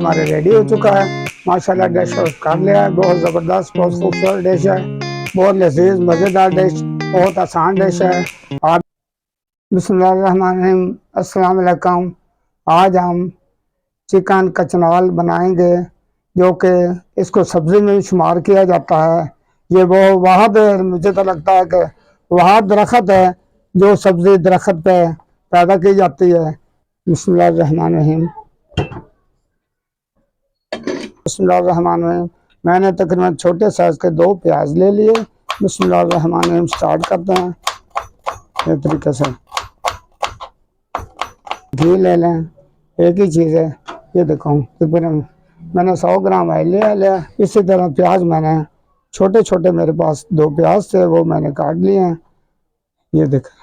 हमारे रेडी हो चुका है माशाल्लाह। डिश कर लिया है, बहुत ज़बरदस्त, बहुत खूबसूरत डिश है, बहुत लजीज मज़ेदार डिश, बहुत आसान डिश है। आप बिस्मिल्लाहिर्रहमानिर्रहीम, अस्सलाम वालेकुम। आज हम चिकन कचनाल बनाएंगे, जो कि इसको सब्ज़ी में भी शुमार किया जाता है। ये वो वाहद, मुझे तो लगता है कि वह दरख्त है जो सब्ज़ी दरख्त पे पैदा की जाती है। बिस्मिल्लाहिर्रहमानिर्रहीम, बिस्मिल्लाहिर्रहमानिर्रहीम। मैंने तकरीबन छोटे साइज़ के 2 प्याज ले लिए। बिस्मिल्लाहिर्रहमानिर्रहीम, स्टार्ट करते हैं। इस तरीके से घी ले लें, एक ही चीज़ है। ये देखो तकरीबन मैंने 100 ग्राम ऑयल लिया। इसी तरह प्याज मैंने छोटे छोटे, मेरे पास 2 प्याज थे, वो मैंने काट लिए हैं। ये देखें,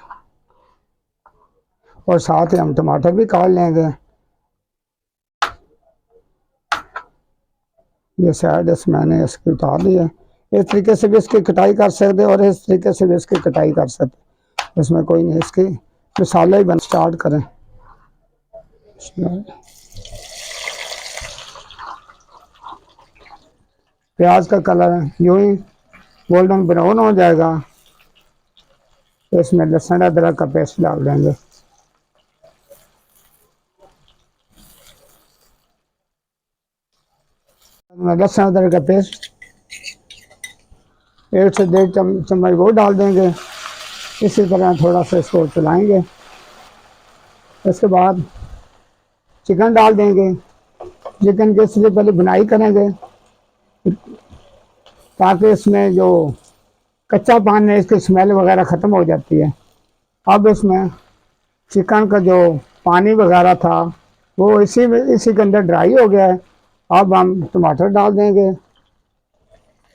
और साथ ही हम टमाटर भी काट लेंगे। ये साइड इस मैंने इसकी उतार दी है। इस तरीके से भी इसकी कटाई कर सकते और इस तरीके से भी इसकी कटाई कर सकते, इसमें कोई नहीं। इसकी मसाले ही बन स्टार्ट करें। प्याज का कलर यूं ही गोल्डन ब्राउन हो जाएगा, तो इसमें लहसुन अदरक का पेस्ट डाल देंगे। लहसुन अदरक का पेस्ट 1 से 1.5 चम्मच वो डाल देंगे। इसी तरह थोड़ा सा इसको चलाएंगे। इसके बाद चिकन डाल देंगे। चिकन के इसलिए पहले बुनाई करेंगे ताकि इसमें जो कच्चा पान है, इसकी स्मेल वगैरह ख़त्म हो जाती है। अब इसमें चिकन का जो पानी वगैरह था वो इसी के अंदर ड्राई हो गया है। अब हम टमाटर डाल देंगे।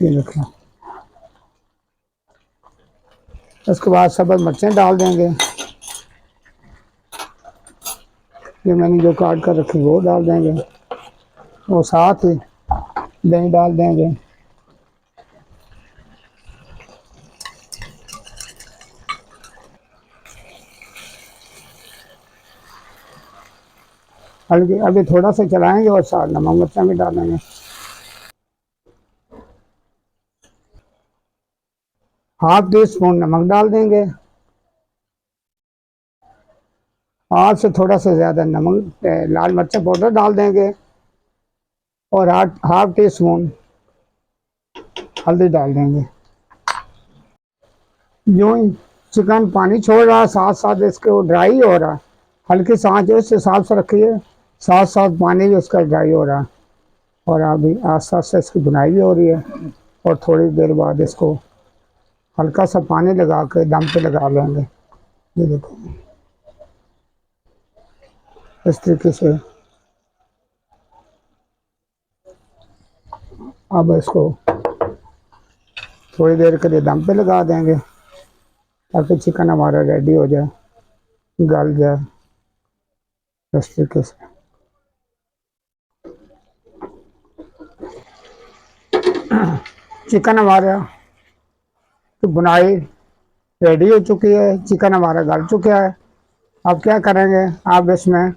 ये देखो, उसके बाद सब्ज़ मिर्चें डाल देंगे। ये मैंने जो काट कर रखी वो डाल देंगे, और साथ ही दही डाल देंगे। हल्की अभी थोड़ा सा चलाएंगे और साथ नमक मिर्चा भी डालेंगे। ½ टी स्पून नमक डाल देंगे। हाथ से थोड़ा सा ज़्यादा नमक लाल मिर्चा पाउडर डाल देंगे, और ½ टी स्पून हल्दी डाल देंगे। यूँ ही चिकन पानी छोड़ रहा है, साथ साथ इसके वो ड्राई हो रहा है। हल्की सी आंच इस हिसाब से रखिए, साथ साथ पानी भी इसका ड्राई हो रहा है। और अभी आस्ते आस्ते इसकी बुनाई भी हो रही है, और थोड़ी देर बाद इसको हल्का सा पानी लगा के दम पे लगा लेंगे। ये देखो, इस तरीके से अब इसको थोड़ी देर के लिए दम पे लगा देंगे ताकि चिकन हमारा रेडी हो जाए, गल जाए। इस तरीके से चिकन हमारा तो बुनाई रेडी हो चुकी है, चिकन हमारा गल चुका है। अब क्या करेंगे, आप इसमें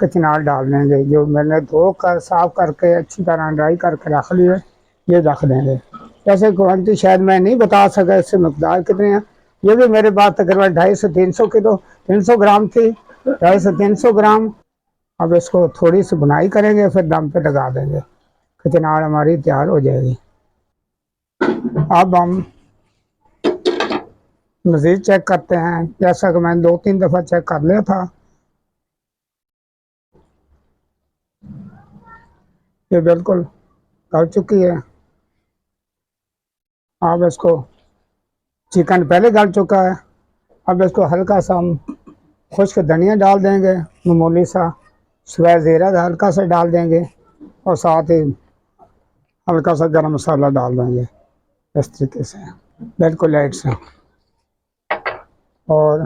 कचनाल डाल देंगे, जो मैंने धो कर साफ करके अच्छी तरह ड्राई करके रख लिए, ये रख देंगे। जैसे क्वान्टिटी शायद मैं नहीं बता सका इससे मकदार कितने हैं। ये भी मेरे पास तकरीबन 250 से 300 किलो 300 ग्राम थी, 250 से 300 ग्राम। अब इसको थोड़ी सी बुनाई करेंगे, फिर दम पे लगा देंगे, कचनाल हमारी तैयार हो जाएगी। अब हम मज़ीद चेक करते हैं, जैसा कि मैंने 2-3 दफ़ा चेक कर लिया था। ये बिल्कुल गल चुकी है। अब इसको चिकन पहले गल चुका है। अब इसको हल्का सा हम खुश्क धनिया डाल देंगे, मामूली सा सवेर ज़ीरा हल्का सा डाल देंगे, और साथ ही हल्का सा गरम मसाला डाल देंगे। इस तरीके से बिल्कुल लाइट सा, और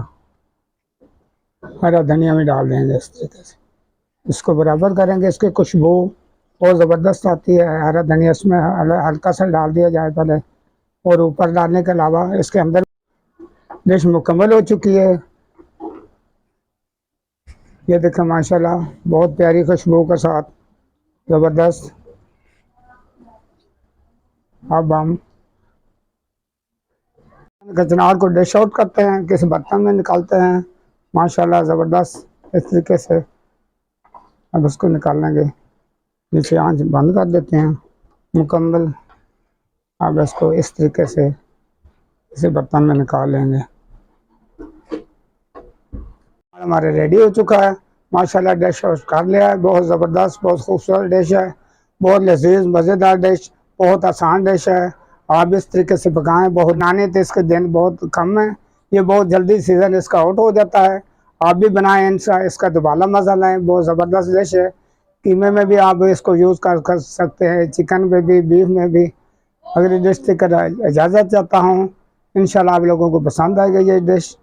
हरा धनिया भी डाल देंगे। इस तरीके से इसको बराबर करेंगे। इसकी खुशबू बहुत ज़बरदस्त आती है। हरा धनिया इसमें हल्का सा डाल दिया जाए पहले, और ऊपर डालने के अलावा इसके अंदर डिश मुकम्मल हो चुकी है। ये देखें माशाल्लाह, बहुत प्यारी खुशबू के साथ ज़बरदस्त। अब हम कचनार को डिश आउट करते हैं, किसी बर्तन में निकालते हैं। माशाल्लाह ज़बरदस्त इस तरीके से अब इसको निकाल लेंगे। नीचे आंच बंद कर देते हैं मुकम्मल। अब इसको इस तरीके से इसे बर्तन में निकाल लेंगे। हमारे रेडी हो चुका है माशाल्लाह। डिश कर लिया है, बहुत ज़बरदस्त, बहुत खूबसूरत डिश है, बहुत लजीज मज़ेदार डिश, बहुत आसान डिश है। आप इस तरीके से पकाएं। बहुत बनाने थे, इसके दिन बहुत कम है, ये बहुत जल्दी सीज़न इसका आउट हो जाता है। आप भी बनाएं, इसका दोबारा मज़ा लाएं। बहुत ज़बरदस्त डिश है। कीमे में भी आप इसको यूज़ कर सकते हैं, चिकन में भी, बीफ में भी। अगर ये डिश देकर इजाज़त चाहता हूँ। इंशाल्लाह आप लोगों को पसंद आएगा ये डिश।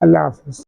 अल्लाह हाफ़िज़।